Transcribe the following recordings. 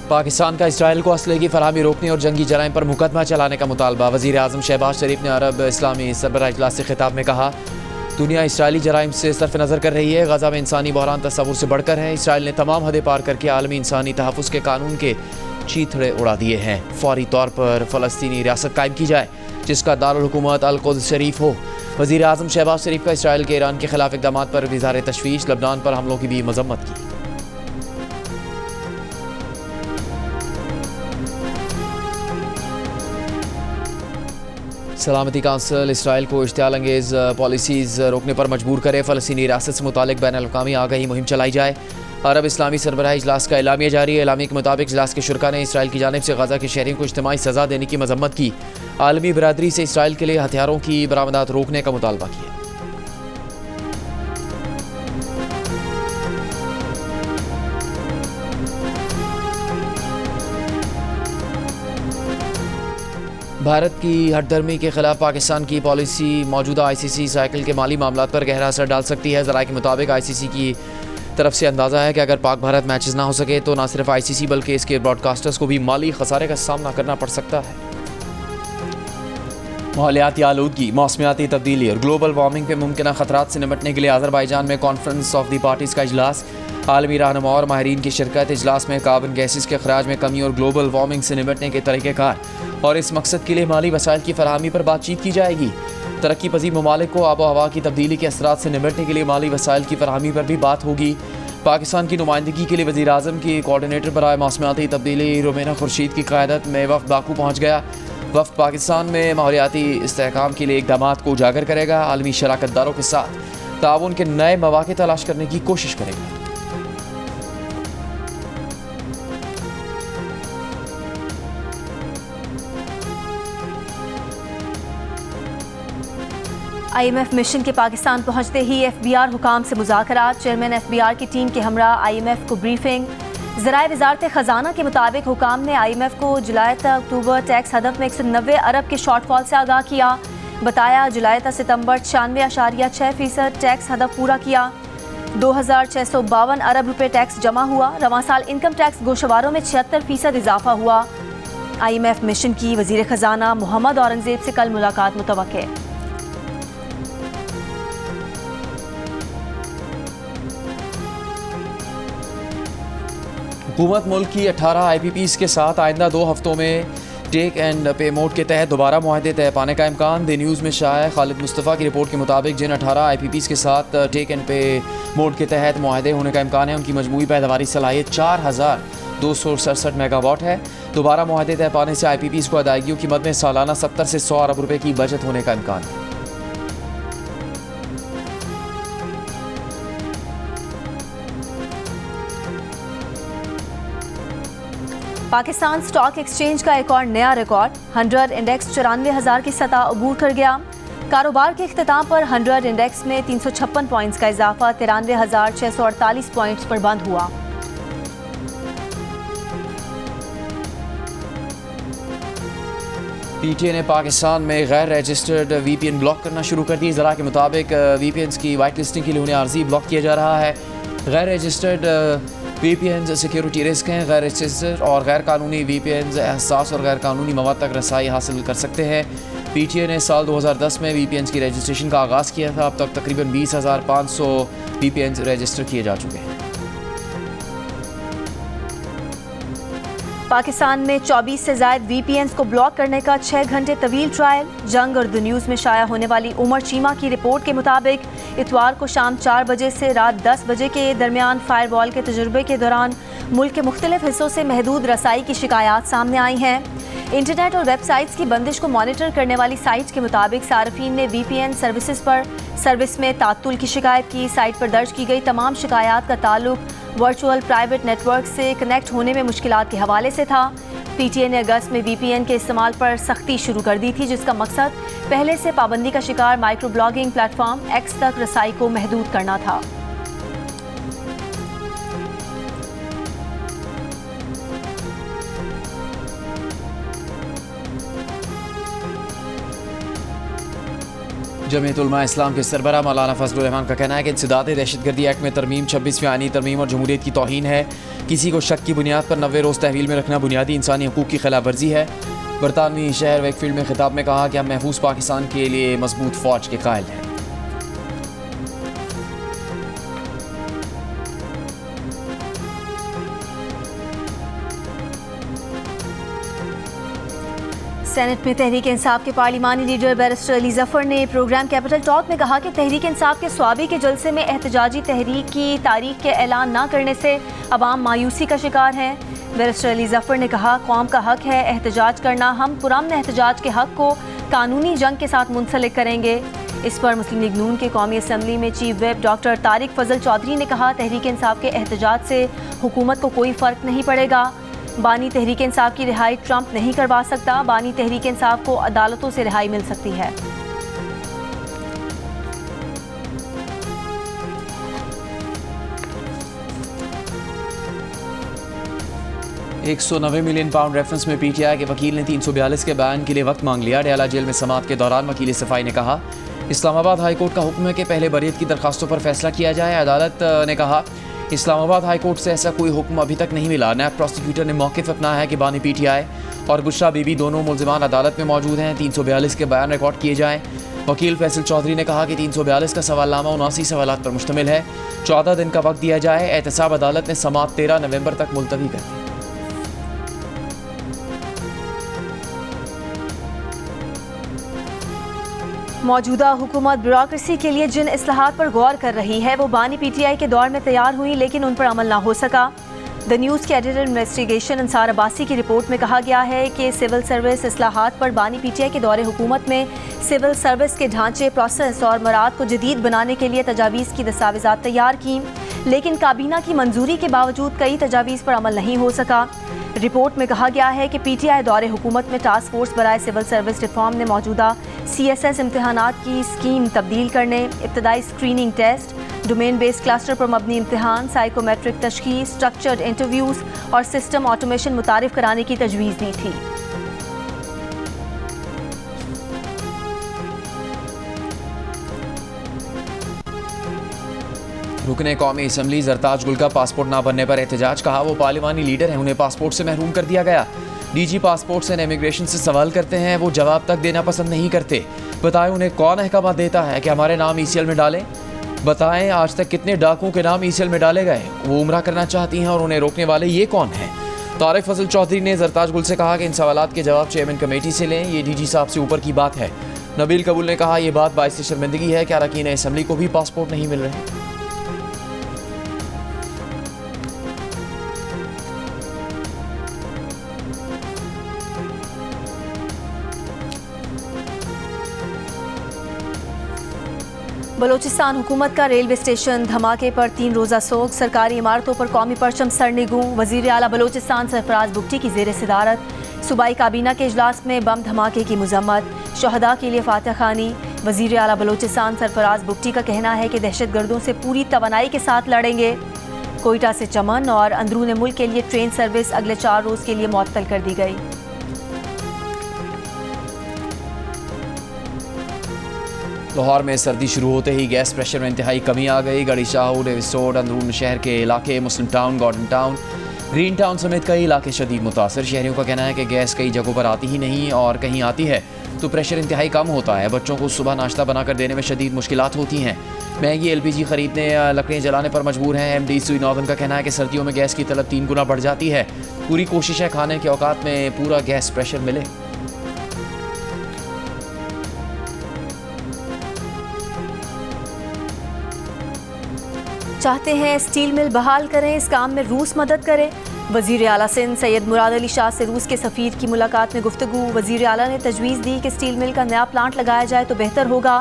पाकिस्तान का इसराइल को असले की फराहमी रोकने और जंगी जराइम पर मुकदमा चलाने का मुतालबा। वज़ीर आज़म शहबाज शरीफ ने अरब इस्लामी सरबराह इजलास से खिताब में कहा, दुनिया इसराइली जराइम से सरफ नज़र कर रही है। गज़ा में इंसानी बहरान तस्वुर से बढ़कर है। इसराइल ने तमाम हदें पार करके आलमी इंसानी तहफ़्फ़ुज़ के कानून के चीथड़े उड़ा दिए हैं। फौरी तौर पर फ़लस्तीनी रियासत कायम की जाए जिसका दारुल हुकूमत अल-कुद्स शरीफ हो। वज़ीर आज़म शहबाज शरीफ का इसराइल के ईरान के खिलाफ इक़दामात पर इज़हार तशवीश। लबनान पर हमलों की भी मज़म्मत की। सलामती काउंसिल इसराइल को इश्तियाल अंगेज़ पॉलिसीज़ रोकने पर मजबूर करे। फ़लस्तीनी रियासत से मुतालिक बैन अल-अक़वामी आगाही मुहिम चलाई जाए। अरब इस्लामी सरबराह इजलास का एलामिया जारी है। एलामिया के मुताबिक इजलास के शुरका ने इसराइल की जानिब से गज़ा के शहरियों को इज्तिमाई सज़ा देने की मजम्मत की। आलमी बरादरी से इसराइल के लिए हथियारों की बरामदात रोकने का मुतालबा किया। भारत की हटधर्मी के खिलाफ पाकिस्तान की पॉलिसी मौजूदा ICC साइकिल के माली मामलात पर गहरा असर डाल सकती है। ज़राए के मुताबिक ICC की तरफ से अंदाज़ा है कि अगर पाक भारत मैचेस ना हो सके तो ना सिर्फ ICC बल्कि इसके ब्रॉडकास्टर्स को भी माली खसारे का सामना करना पड़ सकता है। माहौलियाती आलूदगी, मौसमियाती तब्दीली और ग्लोबल वार्मिंग पर मुमकिन खतरात से निपटने के लिए अज़रबैजान में कॉन्फ्रेंस ऑफ द पार्टीज़ का इजलास। आलमी रहनुमा और माहिरीन की शिरकत। इजलास में कार्बन गैसेस के अखराज में कमी और ग्लोबल वार्मिंग से निपटने के तरीक़ेकार और इस मकसद के लिए माली वसाइल की फराहमी पर बातचीत की जाएगी। तरक्की पजीर ममालिक को आबो हवा की तब्दीली के असरात से निपटने के लिए माली वसाइल की फराहमी पर भी बात होगी। पाकिस्तान की नुमाइंदगी के लिए वज़ीर आज़म की कोऑर्डिनेटर बराए मौसमियाती तब्दीली रुमैना खुर्शीद की क़यादत में वफ़द बाकू पहुँच गया। वफ़द पाकिस्तान में माहौलियाती इस्तेहकाम के लिए इक़दामात को उजागर करेगा। आलमी शराकतदारों के साथ ताउन के नए मौक़े तलाश करने की कोशिश करेगा। IMF मिशन के पाकिस्तान पहुंचते ही FBR हुकाम से मुज़ाकरात। चेयरमैन FBR की टीम के हमरा IMF को ब्रीफिंग। ज़राए वज़ारत ख़जाना के मुताबिक हुकाम ने IMF को जुलाई तक अक्टूबर टैक्स हदफ में 190 अरब के शॉर्टफॉल से आगाह किया। बताया जुलाई तक सितंबर 96.6% टैक्स हदफ पूरा किया। 2652 अरब रुपये टैक्स जमा हुआ। रवां साल इनकम टैक्स गोशवारों में 76% इजाफा हुआ। IMF मिशन की वज़ीर ख़जाना मोहम्मद औरंगज़ेब से कल मुलाकात मुतवक्के। हुकूमत मुल्क की 18 IPPs के साथ आइंदा 2 हफ्तों में टेक एंड पे मोड के तहत दोबारा मुआहदे तय पाने का इम्कान। द न्यूज़ में शाह खालिद मुस्तफ़ा की रिपोर्ट के मुताबिक जिन 18 IPPs के साथ टेक एंड पे मोड के तहत मुआहदे होने का इम्कान है उनकी मजमूई पैदावारी सलाहियत 4267 मेगावाट है। दोबारा मुआहदे तय पाने से IPPs को अदायगियों की मद में सालाना 70 से 100 अरब रुपये की बचत होने का इम्कान है। पाकिस्तान स्टॉक एक्सचेंज का एक और नया रिकॉर्ड। 100 इंडेक्स 94,000 की सतह अबूर कर गया। कारोबार के इख्तिताम पर 100 इंडेक्स में 356 पॉइंट्स का इजाफा 93,648 पॉइंट्स पर बंद हुआ। PTA ने पाकिस्तान में गैर रजिस्टर्ड VPN ब्लॉक करना शुरू कर दी। ज़रा के मुताबिक VPNs की वाइट लिस्टिंग के लिए उन्हें आर्जी ब्लॉक किया जा रहा है। गैर रजिस्टर्ड VPNs सिक्योरिटी रिस्क हैं। गैर रजिस्टर्ड और गैर कानूनी VPNs एहसास और गैर कानूनी मवाद तक रसाई हासिल कर सकते हैं। PTA ने साल 2010 में VPNs की रजिस्ट्रेशन का आगाज़ किया था। अब तक तकरीबन 20,500 VPNs रजिस्टर किए जा चुके हैं। पाकिस्तान में 24 से ज़ायद VPNs को ब्लॉक करने का 6 घंटे तवील ट्रायल। जंग और द न्यूज़ में शाया होने वाली उमर चीमा की रिपोर्ट के मुताबिक इतवार को शाम 4 बजे से रात 10 बजे के दरमियान फायरवॉल के तजुर्बे के दौरान मुल्क के मुख्तलिफ हिस्सों से महदूद रसाई की शिकायत सामने आई हैं। इंटरनेट और वेबसाइट्स की बंदिश को मॉनिटर करने वाली साइट्स के मुताबिक सार्फिन ने VPN सर्विसेज पर सर्विस में तात्तुल की शिकायत की। साइट पर दर्ज की गई तमाम शिकायत का ताल्लुक वर्चुअल प्राइवेट नेटवर्क से कनेक्ट होने में मुश्किलात के हवाले से था। PTA ने अगस्त में VPN के इस्तेमाल पर सख्ती शुरू कर दी थी, जिसका मकसद पहले से पाबंदी का शिकार माइक्रो ब्लॉगिंग प्लेटफॉर्म X तक रसाई को महदूद करना था। जमीयत उलमा इस्लाम के सरबराह मौलाना फजलुर रहमान का कहना है कि इंसदाद दहशतगर्दी एक्ट में तरमीम 26वीं आईनी तरमीम और जमहूरियत की तौहीन है। किसी को शक की बुनियाद पर 90 रोज़ तहवील में रखना बुनियादी इंसानी हकूक़ की खिलाफ वर्जी है। बरतानवी शहर वेकफील्ड में खिताब में कहा कि हम महफूज पाकिस्तान के लिए मजबूत फ़ौज के कायल हैं। सेनेट में तहरीक इंसाफ के पार्लिमानी लीडर बैरिस्टर अली जफर ने प्रोग्राम कैपिटल टॉक में कहा कि तहरीक इंसाफ के स्वाबी के जलसे में एहतजाजी तहरीक की तारीख के ऐलान न करने से अवाम मायूसी का शिकार हैं। बैरिस्टर अली जफर ने कहा, कौम का हक है एहतजाज करना, हम पुरअमन एहतजाज के हक को कानूनी जंग के साथ मुंसलिक करेंगे। इस पर मुस्लिम लीग नून के कौमी असम्बली में चीफ व्हिप डॉक्टर तारिक फजल चौधरी ने कहा, तहरीक इंसाफ के एहतजाज से हुकूमत को कोई फ़र्क नहीं पड़ेगा। बानी तहरीक इंसाफ की रिहाई ट्रंप नहीं करवा सकता। बानी तहरीक इंसाफ को अदालतों से रिहाई मिल सकती है। £190 मिलियन रेफरेंस में पीटीआई के वकील ने 342 के बयान के लिए वक्त मांग लिया। डयाला जेल में समाअत के दौरान वकील सफाई ने कहा, इस्लामाबाद हाई कोर्ट का हुक्म है कि पहले बरीयत की दरखास्तों पर फैसला किया जाए। अदालत ने कहा, इस्लामाबाद हाई कोर्ट से ऐसा कोई हुक्म अभी तक नहीं मिला। नैब प्रोसिक्यूटर ने मौक़िफ़ अपनाया है कि बानी पीटीआई और बुशरा बीबी दोनों मुल्ज़िमान अदालत में मौजूद हैं। 342 के बयान रिकॉर्ड किए जाएँ। वकील फैसल चौधरी ने कहा कि 342 का सवालनामा 79 सवालात पर मुश्तमिल है। 14 दिन का वक्त दिया जाए। एहतसाब अदालत ने समाअत 13 नवंबर तक मुलतवी कर दी। मौजूदा हुकूमत ब्यूरोक्रेसी के लिए जिन इस्लाहात पर गौर कर रही है वो बानी पीटीआई के दौर में तैयार हुई, लेकिन उन पर अमल ना हो सका। द न्यूज़ के एडिटर इन्वेस्टिगेशन अंसार अब्बासी की रिपोर्ट में कहा गया है कि सिविल सर्विस इस्लाहात पर बानी पीटीआई के दौरे हुकूमत में सिविल सर्विस के ढांचे, प्रोसेस और मराद को जदीद बनाने के लिए तजावीज़ की दस्तावेज़ात तैयार की, लेकिन काबीना की मंजूरी के बावजूद कई तजावीज़ पर अमल नहीं हो सका। रिपोर्ट में कहा गया है कि पीटीआई दौरे हुकूमत में टास्क फोर्स बराए सिविल सर्विस रिफॉर्म ने मौजूदा CSS इम्तहानात की स्कीम तब्दील करने, इब्तदाई screening test, domain based cluster पर मबनी इम्तहान, साइकोमेट्रिक तशखीस, स्ट्रक्चर्ड इंटरव्यूज़ और सिस्टम ऑटोमेशन मुतारिफ कराने की तजवीज़ दी थी। रुकने कौमी असम्बली जरताज गुल का पासपोर्ट ना बनने पर एहतजाज। कहा, वो पार्लिमानी लीडर हैं, उन्हें पासपोर्ट से महरूम कर दिया गया। DG पासपोर्ट एंड इमिग्रेशन से सवाल करते हैं, वो जवाब तक देना पसंद नहीं करते। बताएं उन्हें कौन अहकाम देता है कि हमारे नाम ECL में डालें। बताएं आज तक कितने डाकुओं के नाम ECL में डाले गए। वो उम्रा करना चाहती हैं और उन्हें रोकने वाले ये कौन हैं। तारिक फजल चौधरी ने जरताज गुल से कहा कि इन सवालात के जवाब चेयरमैन कमेटी से लें, ये DG साहब से ऊपर की बात है। नबील कबूल ने कहा, यह बात बाइस शर्मिंदगी है कि अरकान असम्बली को भी पासपोर्ट नहीं मिल रहे। बलोचिस्तान हुकूमत का रेलवे स्टेशन धमाके पर 3 रोज़ा सोग। सरकारी इमारतों पर कौमी परचम सरनिगू। वज़ीर आला बलोचिस्तान सरफराज बुगटी की ज़ेर सदारत सूबाई काबीना के इजलास में बम धमाके की मजम्मत। शहदा के लिए फातह खानी। वज़ीर आला बलोचिस्तान सरफराज बुगटी का कहना है कि दहशतगर्दों से पूरी तवानाई के साथ लड़ेंगे। कोयटा से चमन और अंदरून मुल्क के लिए ट्रेन सर्विस अगले 4 रोज़ के लिए मुअत्तल कर दी गई। लाहौर में सर्दी शुरू होते ही गैस प्रेशर में इंतहाई कमी आ गई। गढ़ी शाहू, डेविस रोड, अंदरून शहर के इलाके, Muslim town, Gordon town, green town समेत कई इलाके शदीद मुतासर। शहरियों का कहना है कि गैस कई जगहों पर आती ही नहीं और कहीं आती है तो प्रेशर इंतहाई कम होता है। बच्चों को सुबह नाश्ता बनाकर देने में शदीद मुश्किलात होती हैं। महंगी LPG खरीदने या लकड़ियाँ जलाने पर मजबूर हैं। MD सुई नॉर्दर्न का कहना है कि सर्दियों में गैस की तलब 3 गुना बढ़ जाती है। पूरी कोशिश है खाने के औकात में पूरा गैस प्रेशर मिले। चाहते हैं स्टील मिल बहाल करें, इस काम में रूस मदद करे। वज़ीर आला सिंध सैयद मुराद अली शाह से रूस के सफ़ीर की मुलाकात में गुफ्तगू। वज़ीर आला ने तजवीज़ दी कि स्टील मिल का नया प्लांट लगाया जाए तो बेहतर होगा।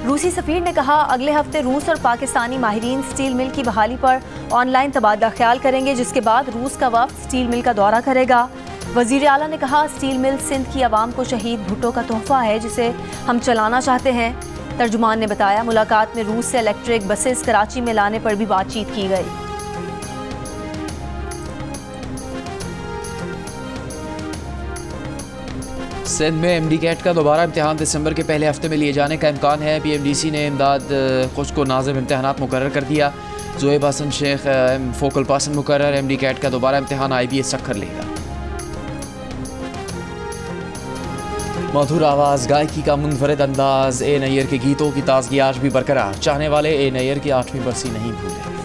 रूसी सफ़ीर ने कहा, अगले हफ्ते रूस और पाकिस्तानी माहिरीन स्टील मिल की बहाली पर ऑनलाइन तबादला ख्याल करेंगे, जिसके बाद रूस का वफ़द स्टील मिल का दौरा करेगा। वज़ीर आला ने कहा, स्टील मिल सिंध की आवाम को शहीद भुट्टो का तोहफ़ा है जिसे हम चलाना चाहते हैं। तर्जुमान ने बताया, मुलाकात में रूस से इलेक्ट्रिक बसेस कराची में लाने पर भी बातचीत की गई। सिंध में एमडी कैट का दोबारा इम्तहान दिसंबर के पहले हफ्ते में लिए जाने का इम्कान है। पीएमडीसी ने इमदाद खुश को नाज़िम इम्तहानात मुकर्रर कर दिया। ज़ोएब हसन शेख फोकल पर्सन मुकर्रर। एमडी कैट का दोबारा इम्तहान IBS सख्तर लेगा। मधुर आवाज़, गायकी का मुनफरद अंदाज, ए नैयर के गीतों की ताजगी आज भी बरकरार। चाहने वाले ए नैयर की 8वीं बरसी नहीं भूले।